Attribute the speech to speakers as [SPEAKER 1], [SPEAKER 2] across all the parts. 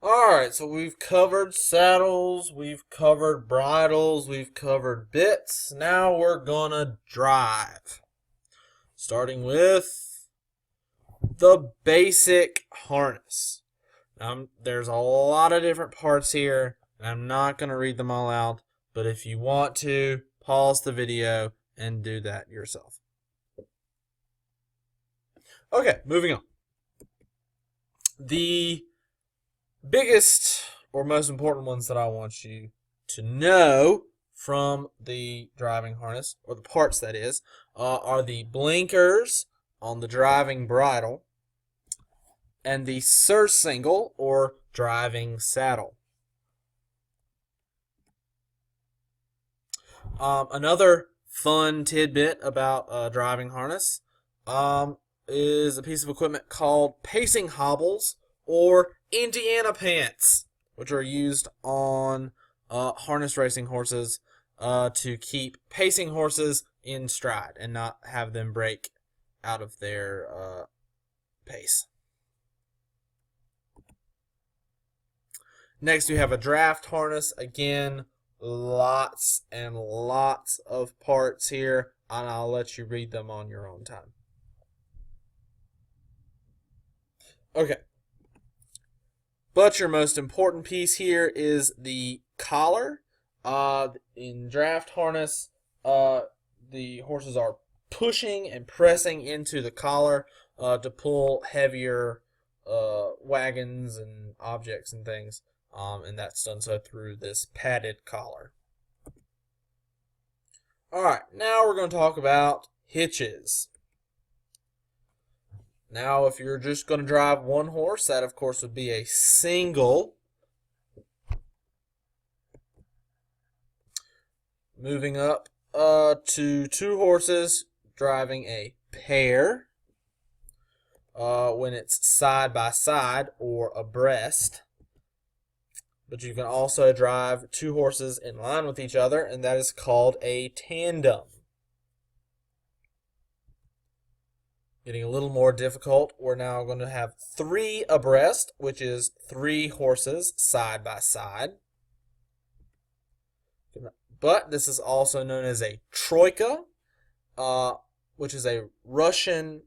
[SPEAKER 1] Alright, so we've covered saddles, we've covered bridles, we've covered bits. Now we're gonna drive. Starting with the basic harness. There's a lot of different parts here, and I'm not gonna read them all out, but if you want to, pause the video and do that yourself. Okay, moving on. The biggest or most important ones that I want you to know from the driving harness, or the parts that is, are the blinkers on the driving bridle and the surcingle or driving saddle. Another fun tidbit about a driving harness is a piece of equipment called pacing hobbles or Indiana pants, which are used on harness racing horses to keep pacing horses in stride and not have them break out of their pace. Next, we have a draft harness. Again, lots and lots of parts here, and I'll let you read them on your own time. Okay. But your most important piece here is the collar. In draft harness, the horses are pushing and pressing into the collar to pull heavier wagons and objects and things. And that's done so through this padded collar. Alright, now we're going to talk about hitches. Now, if you're just going to drive one horse, that of course would be a single. Moving up to two horses driving a pair when it's side by side or abreast. But you can also drive two horses in line with each other, and that is called a tandem. Getting a little more difficult, we're now going to have three abreast, which is three horses side by side. But this is also known as a troika, which is a Russian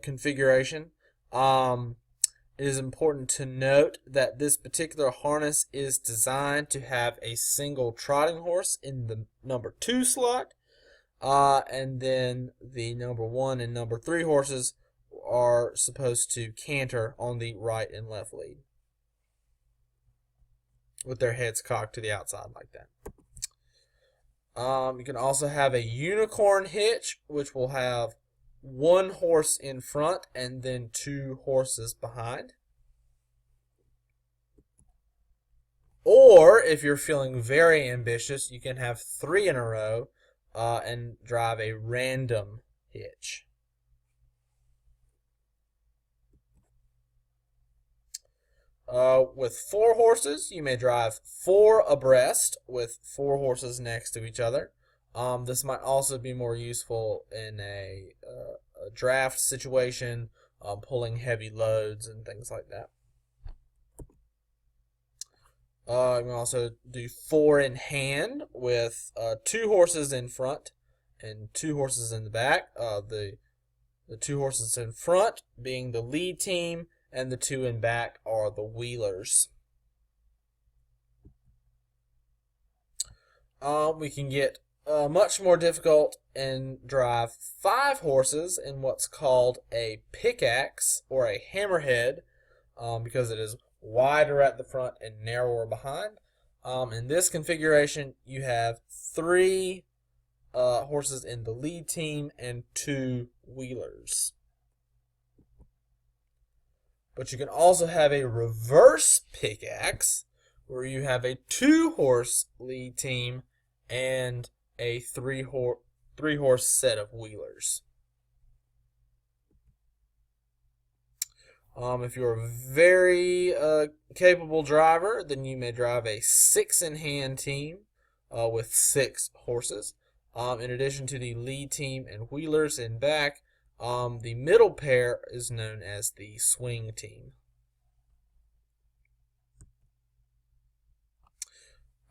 [SPEAKER 1] configuration. It is important to note that this particular harness is designed to have a single trotting horse in the number 2 slot, and then the number 1 and number 3 horses are supposed to canter on the right and left lead with their heads cocked to the outside like that. You can also have a unicorn hitch, which will have one horse in front and then two horses behind. Or if you're feeling very ambitious, you can have three in a row and drive a random hitch. With four horses, you may drive four abreast with four horses next to each other. This might also be more useful in a draft situation, pulling heavy loads and things like that. You can also do four in hand with two horses in front and two horses in the back. The two horses in front being the lead team, and the two in back are the wheelers. We can get much more difficult and drive five horses in what's called a pickaxe or a hammerhead, because it is wider at the front and narrower behind. In this configuration, you have three horses in the lead team and two wheelers. But you can also have a reverse pickaxe, where you have a two-horse lead team and a three-horse set of wheelers. If you're a very capable driver, then you may drive a six-in-hand team with six horses. In addition to the lead team and wheelers in back, the middle pair is known as the swing team.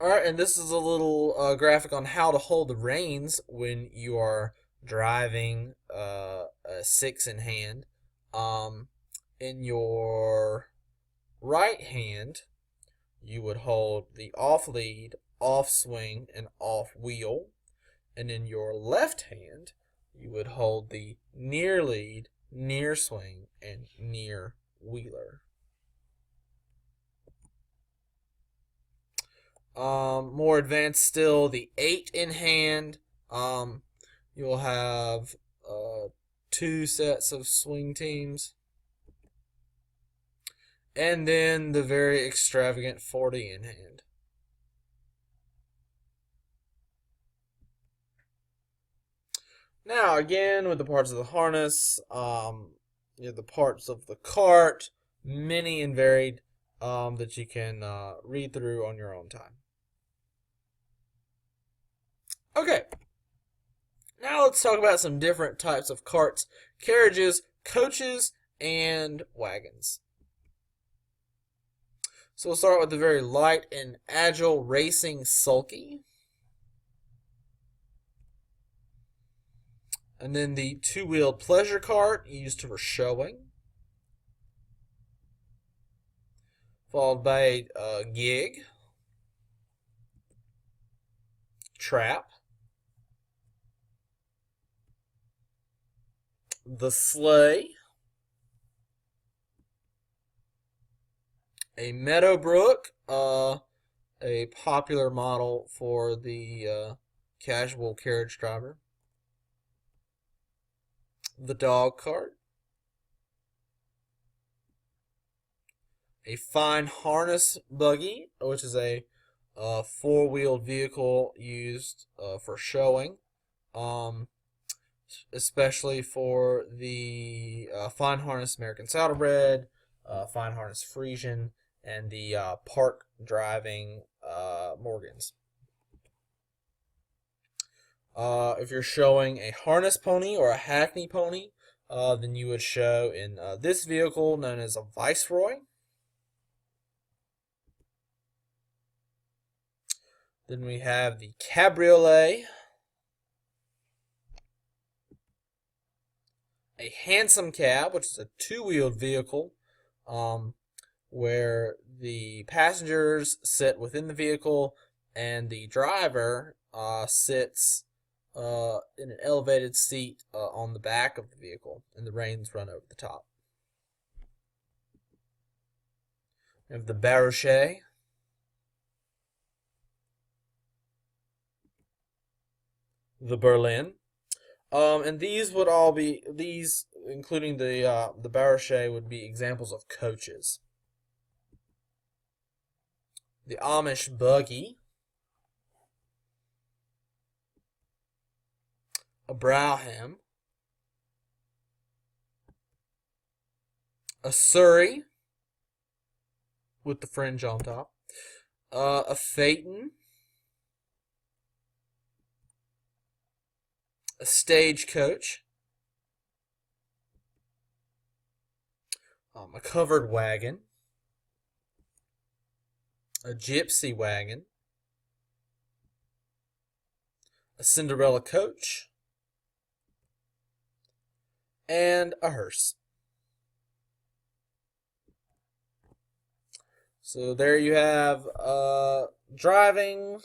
[SPEAKER 1] Alright, and this is a little graphic on how to hold the reins when you are driving a 6 in hand. In your right hand, you would hold the off lead, off swing, and off wheel. And in your left hand, you would hold the near lead, near swing, and near wheeler. More advanced still, the 8 in hand. You'll have 2 sets of swing teams. And then the very extravagant 40 in hand. Now, again, with the parts of the harness, the parts of the cart, many and varied, that you can read through on your own time. Okay, now let's talk about some different types of carts, carriages, coaches, and wagons. So we'll start with the very light and agile racing sulky. And then the two-wheeled pleasure cart used for showing. Followed by a gig, trap, the sleigh, a Meadowbrook, a popular model for the casual carriage driver, the dog cart, a fine harness buggy, which is a four-wheeled vehicle used for showing, especially for the fine harness American Saddlebred, fine harness Frisian, and the park driving Morgans. If you're showing a harness pony or a hackney pony, then you would show in this vehicle known as a Viceroy. Then we have the Cabriolet, a hansom cab, which is a two-wheeled vehicle where the passengers sit within the vehicle and the driver sits in an elevated seat on the back of the vehicle, and the reins run over the top. We have the Barouchet, the Berlin, and these would all be including the Barouchet, would be examples of coaches. The Amish buggy, a Brabham, a Surrey with the fringe on top, a Phaeton, a stagecoach, a covered wagon, a gypsy wagon, a Cinderella coach, and a hearse. So there you have driving,